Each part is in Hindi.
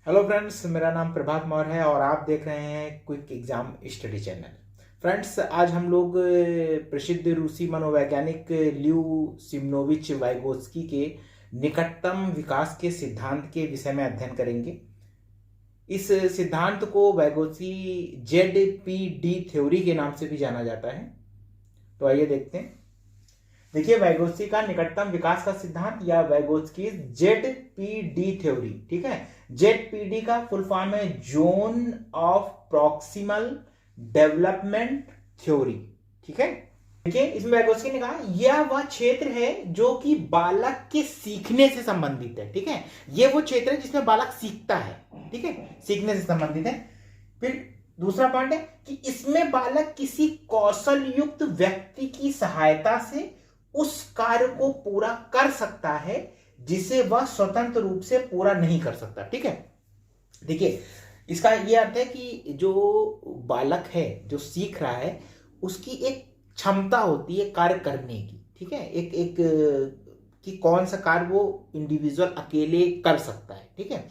हेलो फ्रेंड्स, मेरा नाम प्रभात मौर्य है और आप देख रहे हैं quick exam study channel. Friends, आज हम लोग प्रसिद्ध रूसी मनोवैज्ञानिक ल्यू सिमनोविच वाइगोत्स्की के निकटतम विकास के सिद्धांत के विषय में अध्ययन करेंगे। इस सिद्धांत को वाइगोत्स्की जेड-पी-डी थ्योरी के नाम से भी जाना जाता है। तो आइए देखते हैं। देखिए, वाइगोत्स्की का निकटतम विकास का सिद्धांत या वाइगोत्स्की जेड-पी-डी थ्योरी, ठीक है। जेड-पी-डी का फुल फॉर्म है zone of proximal development theory, ठीक है। देखिए, इसमें वाइगोत्स्की ने कहा यह वह क्षेत्र है जो कि बालक के सीखने से संबंधित है, ठीक है। यह वो क्षेत्र है जिसमें बालक सीखता है, ठीक है, सीखने से संबंधित है। फिर दूसरा पॉइंट है कि इसमें बालक किसी कौशल युक्त व्यक्ति की सहायता से उस कार्य को पूरा कर सकता है जिसे वह स्वतंत्र रूप से पूरा नहीं कर सकता, ठीक है। देखिए, इसका यह अर्थ है कि जो बालक है, जो सीख रहा है, उसकी एक क्षमता होती है कार्य करने की, ठीक है। एक एक कि कौन सा कार्य वो इंडिविजुअल अकेले कर सकता है, ठीक है।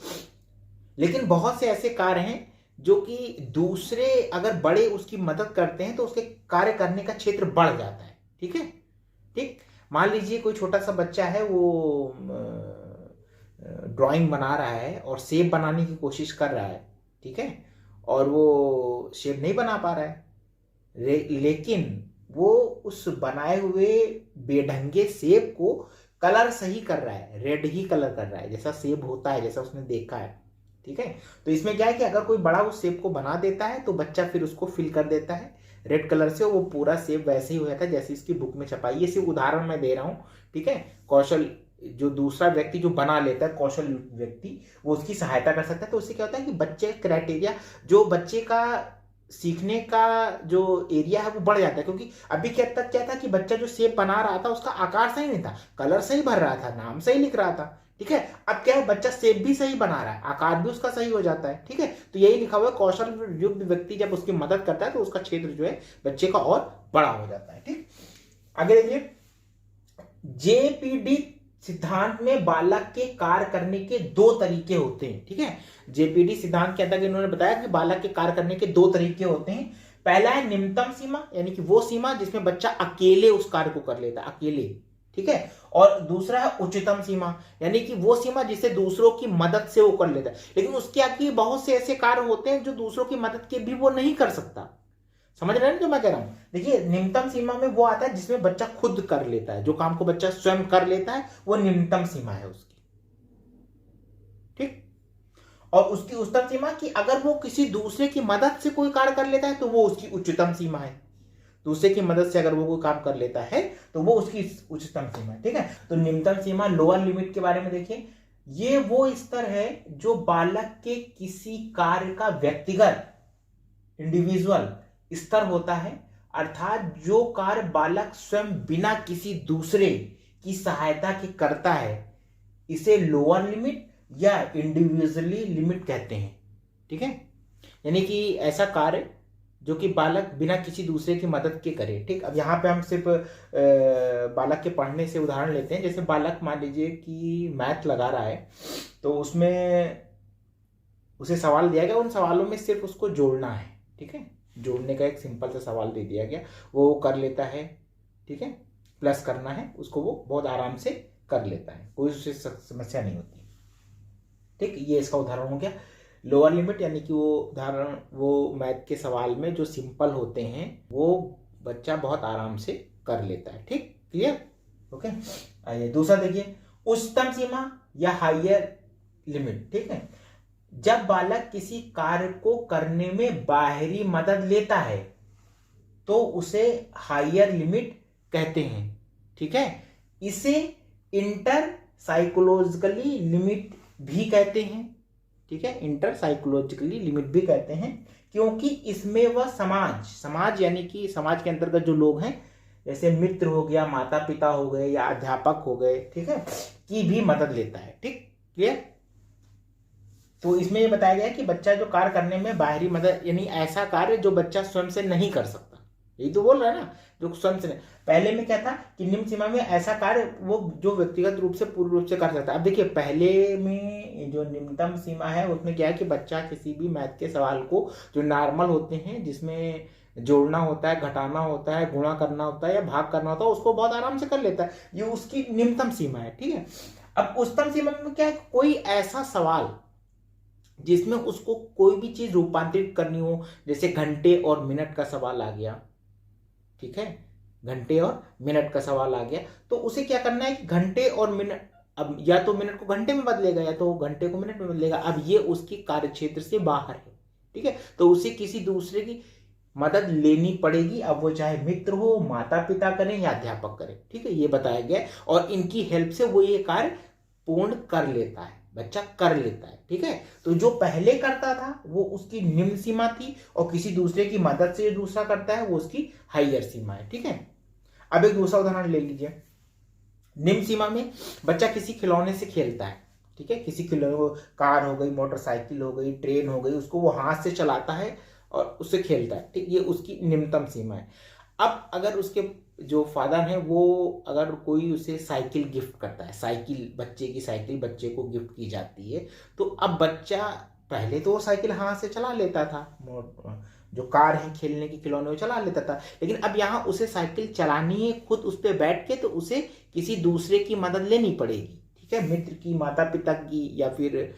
लेकिन बहुत से ऐसे कार्य हैं जो कि दूसरे अगर बड़े उसकी मदद करते हैं तो उसके कार्य करने का क्षेत्र बढ़ जाता है, ठीक है। ठीक, मान लीजिए कोई छोटा सा बच्चा है, वो ड्राइंग बना रहा है और सेब बनाने की कोशिश कर रहा है, ठीक है, और वो सेब नहीं बना पा रहा है, लेकिन वो उस बनाए हुए बेढंगे सेब को कलर सही कर रहा है, रेड ही कलर कर रहा है जैसा सेब होता है, जैसा उसने देखा है, ठीक है। तो इसमें क्या है कि अगर कोई बड़ा उस सेब को बना देता है तो बच्चा फिर उसको फिल कर देता है रेड कलर से, वो पूरा सेब वैसे ही हो जाता है जैसे इसकी बुक में छपा है। ये सिर्फ उदाहरण मैं दे रहा हूँ, ठीक है। कौशल जो दूसरा व्यक्ति जो बना लेता है, कौशल व्यक्ति, वो उसकी सहायता कर सकता है। तो उससे क्या होता है कि बच्चे क्राइटेरिया, जो बच्चे का सीखने का जो एरिया है वो बढ़ जाता है। क्योंकि अभी क्या था कि बच्चा जो सेब बना रहा था उसका आकार सही नहीं था, कलर सही भर रहा था, नाम सही लिख रहा था, ठीक है। अब क्या है, बच्चा सेब भी सही बना रहा है, आकार भी उसका सही हो जाता है, ठीक है। तो यही लिखा हुआ है, कौशल युक्त व्यक्ति जब उसकी मदद करता है तो उसका क्षेत्र जो है बच्चे का और बड़ा हो जाता है, ठीक। आगे देखिए, जेपीडी सिद्धांत में बालक के कार्य करने के दो तरीके होते हैं, ठीक है। जेपीडी सिद्धांत के अंदर इन्होंने बताया कि बालक के कार्य करने के दो तरीके होते हैं। पहला है निम्नतम सीमा, यानी कि वो सीमा जिसमें बच्चा अकेले उस कार्य को कर लेता है, अकेले, ठीक है। और दूसरा है उच्चतम सीमा, यानी कि वो सीमा जिसे दूसरों की मदद से वो कर लेता है। लेकिन उसके आगे बहुत से ऐसे कार्य होते हैं जो दूसरों की मदद के भी वो नहीं कर सकता। समझ रहे हैं जो मैं कह रहा हूं। देखिए, निम्नतम सीमा में वो आता है जिसमें बच्चा खुद कर लेता है, जो काम को बच्चा स्वयं कर लेता है, वो निम्नतम सीमा है उसकी, ठीक। और उसकी उच्चतम सीमा कि अगर वो किसी दूसरे की मदद से कोई कार्य कर लेता है तो वो उसकी उच्चतम सीमा है। दूसरे की मदद से अगर वो कोई काम कर लेता है तो वो उसकी उच्चतम सीमा है, ठीक है। तो निम्नतम सीमा, लोअर लिमिट के बारे में देखिए, ये वो स्तर है जो बालक के किसी कार्य का व्यक्तिगत, इंडिविजुअल स्तर होता है। अर्थात जो कार्य बालक स्वयं बिना किसी दूसरे की सहायता के करता है, इसे लोअर लिमिट या इंडिविजुअली लिमिट कहते हैं, ठीक है। यानी कि ऐसा कार्य जो कि बालक बिना किसी दूसरे की मदद के करे, ठीक। अब यहाँ पे हम सिर्फ बालक के पढ़ने से उदाहरण लेते हैं। जैसे बालक मान लीजिए कि मैथ लगा रहा है, तो उसमें उसे सवाल दिया गया, उन सवालों में सिर्फ उसको जोड़ना है, ठीक है। जोड़ने का एक सिंपल सा सवाल दे दिया गया, वो कर लेता है, ठीक है। प्लस करना है उसको, वो बहुत आराम से कर लेता है, कोई उससे समस्या नहीं होती, ठीक। ये इसका उदाहरण हो गया। लोअर लिमिट यानी कि वो उदाहरण, वो मैथ के सवाल में जो सिंपल होते हैं वो बच्चा बहुत आराम से कर लेता है, ठीक। Clear, okay. आइए दूसरा देखिए, उच्चतम सीमा या हायर लिमिट, ठीक है। जब बालक किसी कार्य को करने में बाहरी मदद लेता है तो उसे हायर लिमिट कहते हैं, ठीक है। इसे इंटर साइकोलॉजिकली लिमिट भी कहते हैं, ठीक है। इंटर साइकोलॉजिकली लिमिट भी कहते हैं क्योंकि इसमें वह समाज यानी कि समाज के अंतर्गत जो लोग हैं, जैसे मित्र हो गया, माता पिता हो गए या अध्यापक हो गए, ठीक है, की भी मदद लेता है, ठीक। क्लियर। तो इसमें यह बताया गया है कि बच्चा जो कार्य करने में बाहरी मदद, यानी ऐसा कार्य जो बच्चा स्वयं से नहीं कर सकता, यही तो बोल रहा है ना जो क्वेश्चन ने। पहले में क्या था कि निम्न सीमा में ऐसा कार्य वो जो व्यक्तिगत रूप से पूर्ण रूप से कर सकता है। अब देखिए पहले में जो निम्नतम सीमा है उसमें क्या है कि बच्चा किसी भी मैथ के सवाल को जो नॉर्मल होते हैं जिसमें जोड़ना होता है, घटाना होता है, गुणा करना होता है या भाग करना होता है, उसको बहुत आराम से कर लेता है। ये उसकी निम्नतम सीमा है, ठीक है। अब उच्चतम सीमा में क्या है, कोई ऐसा सवाल जिसमें उसको कोई भी चीज रूपांतरित करनी हो, जैसे घंटे और मिनट का सवाल आ गया, ठीक है, घंटे और मिनट का सवाल आ गया, तो उसे क्या करना है कि घंटे और मिनट, अब या तो मिनट को घंटे में बदलेगा या तो घंटे को मिनट में बदलेगा। अब ये उसके कार्यक्षेत्र से बाहर है, ठीक है, तो उसे किसी दूसरे की मदद लेनी पड़ेगी। अब वो चाहे मित्र हो, माता पिता करें या अध्यापक करें, ठीक है, ये बताया गया। और इनकी हेल्प से वो ये कार्य पूर्ण कर लेता है, बच्चा कर लेता है, ठीक है। तो जो पहले करता था वो उसकी निम्न सीमा थी, और किसी दूसरे की मदद से दूसरा करता है वो उसकी हायर सीमा है, ठीक है। अब एक दूसरा उदाहरण ले लीजिए। निम्न सीमा में बच्चा किसी खिलौने से खेलता है, ठीक है, किसी खिलौने, कार हो गई, मोटरसाइकिल हो गई, ट्रेन हो गई, उसको वो हाथ से चलाता है और उससे खेलता है, ठीक, ये उसकी निम्नतम सीमा है। अब अगर उसके जो फादर हैं वो अगर कोई उसे साइकिल गिफ्ट करता है, साइकिल, बच्चे की साइकिल बच्चे को गिफ्ट की जाती है, तो अब बच्चा पहले तो वो साइकिल हाथ से चला लेता था, जो कार है खेलने की खिलौने वो चला लेता था, लेकिन अब यहाँ उसे साइकिल चलानी है खुद उस पर बैठ के, तो उसे किसी दूसरे की मदद लेनी पड़ेगी, ठीक है, मित्र की, माता पिता की या फिर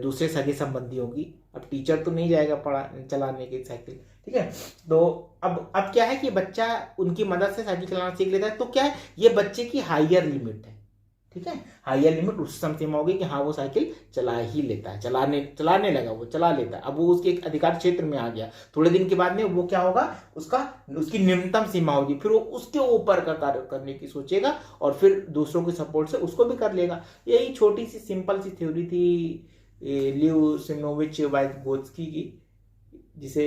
दूसरे सगे संबंधियों की। अब टीचर तो नहीं जाएगा पढ़ा चलाने की साइकिल, ठीक है। तो अब क्या है कि बच्चा उनकी मदद से साइकिल चलाना सीख लेता है, तो क्या है, ये बच्चे की हायर लिमिट है, ठीक है, हायर लिमिट उच्चतम सीमा होगी कि हाँ वो साइकिल चला ही लेता है, चलाने लगा, वो चला लेता है, अब वो उसके एक अधिकार क्षेत्र में आ गया। थोड़े दिन के बाद में वो क्या होगा, उसकी निम्नतम सीमा होगी, फिर वो उसके ऊपर का कार्य करने की सोचेगा और फिर दूसरों के सपोर्ट से उसको भी कर लेगा। यही छोटी सी सिंपल सी थ्योरी थी लिव सिमोनोविच वाइगोत्स्की की, जिसे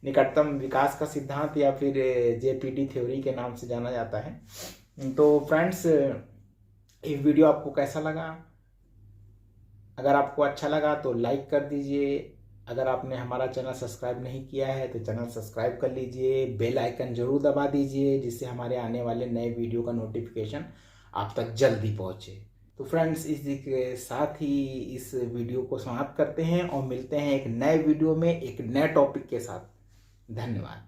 निकटतम विकास का सिद्धांत या फिर जेपीटी थ्योरी के नाम से जाना जाता है। तो फ्रेंड्स, ये वीडियो आपको कैसा लगा? अगर आपको अच्छा लगा तो लाइक कर दीजिए। अगर आपने हमारा चैनल सब्सक्राइब नहीं किया है तो चैनल सब्सक्राइब कर लीजिए, बेल आइकन जरूर दबा दीजिए, जिससे हमारे आने वाले नए वीडियो का नोटिफिकेशन आप तक जल्दी पहुंचे। तो फ्रेंड्स, इसी के साथ ही इस वीडियो को समाप्त करते हैं और मिलते हैं एक नए वीडियो में एक नए टॉपिक के साथ। धन्यवाद।